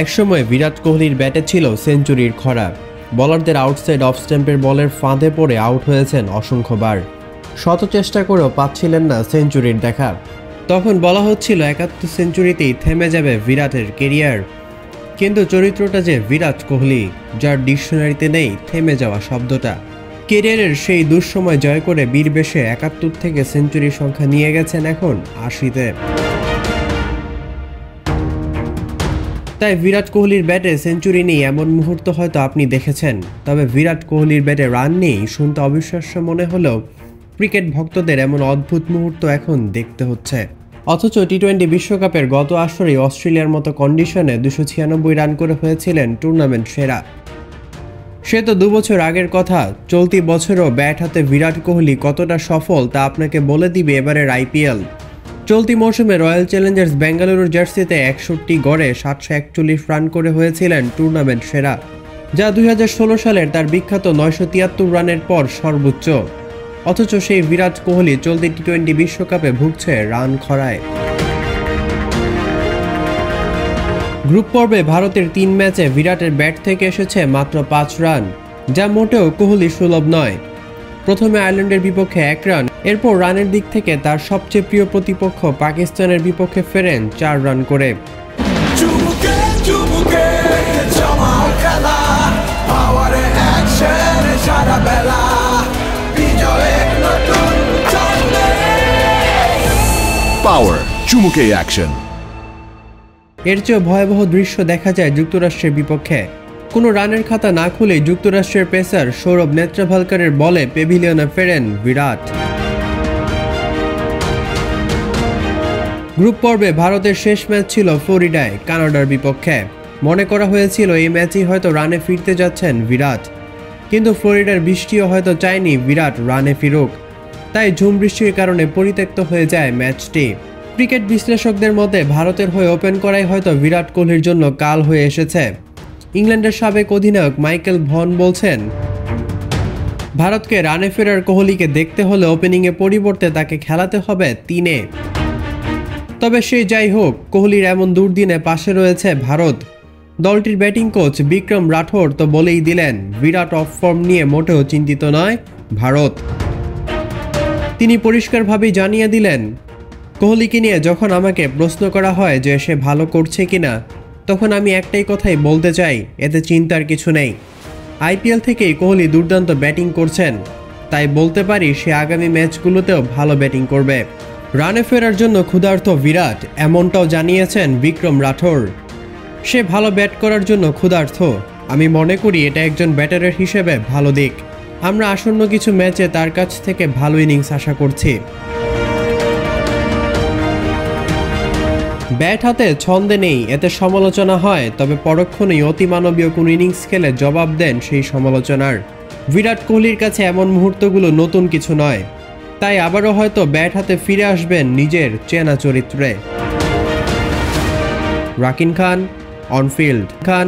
একসময় বিরাট কোহলির ব্যাটে ছিল সেঞ্চুরির খরা। বলারদের আউটসাইড অফ স্ট্যাম্পের বলের ফাঁদে পড়ে আউট হয়েছেন অসংখ্যবার। শত চেষ্টা করেও পাচ্ছিলেন না সেঞ্চুরির দেখা। তখন বলা হচ্ছিল ৭১ সেঞ্চুরিতেই থেমে যাবে বিরাটের কেরিয়ার। কিন্তু চরিত্রটা যে বিরাট কোহলি, যার ডিকশনারিতে নেই থেমে যাওয়া শব্দটা। কেরিয়ারের সেই দুঃসময় জয় করে বীরবেশে ৭১ থেকে সেঞ্চুরির সংখ্যা নিয়ে গেছেন এখন ৮০-তে। তাই বিরাট কোহলির ব্যাটে সেঞ্চুরি নেই এমন মুহূর্ত হয়তো আপনি দেখেছেন, তবে বিরাট কোহলির ব্যাটে রান নেই শুনতে অবিশ্বাস্য মনে হলেও ক্রিকেট ভক্তদের এমন অদ্ভুত মুহূর্ত এখন দেখতে হচ্ছে। অথচ টি-20 বিশ্বকাপের গত আসরেই অস্ট্রেলিয়ার মতো কন্ডিশনে ২৯৬ রান করে হয়েছিলেন টুর্নামেন্ট সেরা। সে তো ২ বছর আগের কথা। চলতি বছরও ব্যাট হাতে বিরাট কোহলি কতটা সফল তা আপনাকে বলে দিবে এবারের আইপিএল। চলতি মৌসুমে রয়্যাল চ্যালেঞ্জার্স বেঙ্গালুরুর জার্সিতে ৬১ গড়ে ৭৪১ রান করে হয়েছিলেন টুর্নামেন্ট সেরা, যা ২০১৬ সালের তার বিখ্যাত ৯৭৩ রানের পর সর্বোচ্চ। অথচ সেই বিরাট কোহলি চলতি টি-20 বিশ্বকাপে ভুগছে রান খরায়। গ্রুপ পর্বে ভারতের ৩ ম্যাচে বিরাটের ব্যাট থেকে এসেছে মাত্র ৫ রান, যা মোটেও কোহলি সুলভ নয়। প্রথমে আয়ারল্যান্ডের বিপক্ষে ১ রান, এরপর রানের দিক থেকে তার সবচেয়ে প্রিয় প্রতিপক্ষ পাকিস্তানের বিপক্ষে ফেরেন ৪ রান করে। পাওয়ার চুমুকে অ্যাকশন। এর চেয়েও ভয়াবহ দৃশ্য দেখা যায় যুক্তরাষ্ট্রের বিপক্ষে। কোনো রানের খাতা না খুলে যুক্তরাষ্ট্রের পেসার সৌরভ নেত্রাভালকারের বলে পেভিলিয়নে ফেরেন বিরাট। গ্রুপ পর্বে ভারতের শেষ ম্যাচ ছিল ফ্লোরিডায় কানাডার বিপক্ষে। মনে করা হয়েছিল এই ম্যাচেই হয়তো রানে ফিরতে যাচ্ছেন বিরাট, কিন্তু ফ্লোরিডার বৃষ্টিও হয়তো চায়নি বিরাট রানে ফিরুক। তাই ঝুম বৃষ্টির কারণে পরিত্যক্ত হয়ে যায় ম্যাচটি। ক্রিকেট বিশ্লেষকদের মতে ভারতের হয়ে ওপেন করাই হয়তো বিরাট কোহলির জন্য কাল হয়ে এসেছে। ইংল্যান্ডের সাবেক অধিনায়ক মাইকেল ভন বলছেন, ভারতকে রানে ফেরার কোহলিকে দেখতে হলে ওপেনিংয়ে পরিবর্তে তাকে খেলাতে হবে ৩-এ। তবে সে যাই হোক, কোহলির এমন দুর্দিনে পাশে রয়েছে ভারত। দলটির ব্যাটিং কোচ বিক্রম রাঠোর তো বলেই দিলেন, বিরাট অফ ফর্ম নিয়ে মোটেও চিন্তিত নয় ভারত। তিনি পরিষ্কারভাবেই জানিয়ে দিলেন, কোহলিকে নিয়ে যখন আমাকে প্রশ্ন করা হয় যে সে ভালো করছে কিনা, তখন আমি একটাই কথাই বলতে চাই, এতে চিন্তার কিছু নেই। আইপিএল থেকেই কোহলি দুর্দান্ত ব্যাটিং করছেন, তাই বলতে পারি সে আগামী ম্যাচগুলোতেও ভালো ব্যাটিং করবে। রানে ফেরার জন্য ক্ষুধার্ত বিরাট, এমনটাও জানিয়েছেন বিক্রম রাঠোর। সে ভালো ব্যাট করার জন্য ক্ষুধার্ত। আমি মনে করি এটা একজন ব্যাটারের হিসেবে ভালো দিক। আমরা আসন্ন কিছু ম্যাচে তার কাছ থেকে ভালো ইনিংস আশা করছি। ব্যাট হাতে ছন্দে নেই এতে সমালোচনা হয়, তবে পরক্ষণেই অতিমানবীয় কোন ইনিংস খেলে জবাব দেন সেই সমালোচনার। বিরাট কোহলির কাছে এমন মুহূর্তগুলো নতুন কিছু নয়, তাই আবারও হয়তো ব্যাট হাতে ফিরে আসবেন নিজের চেনা চরিত্রে। রাকিন খান, অনফিল্ড খান।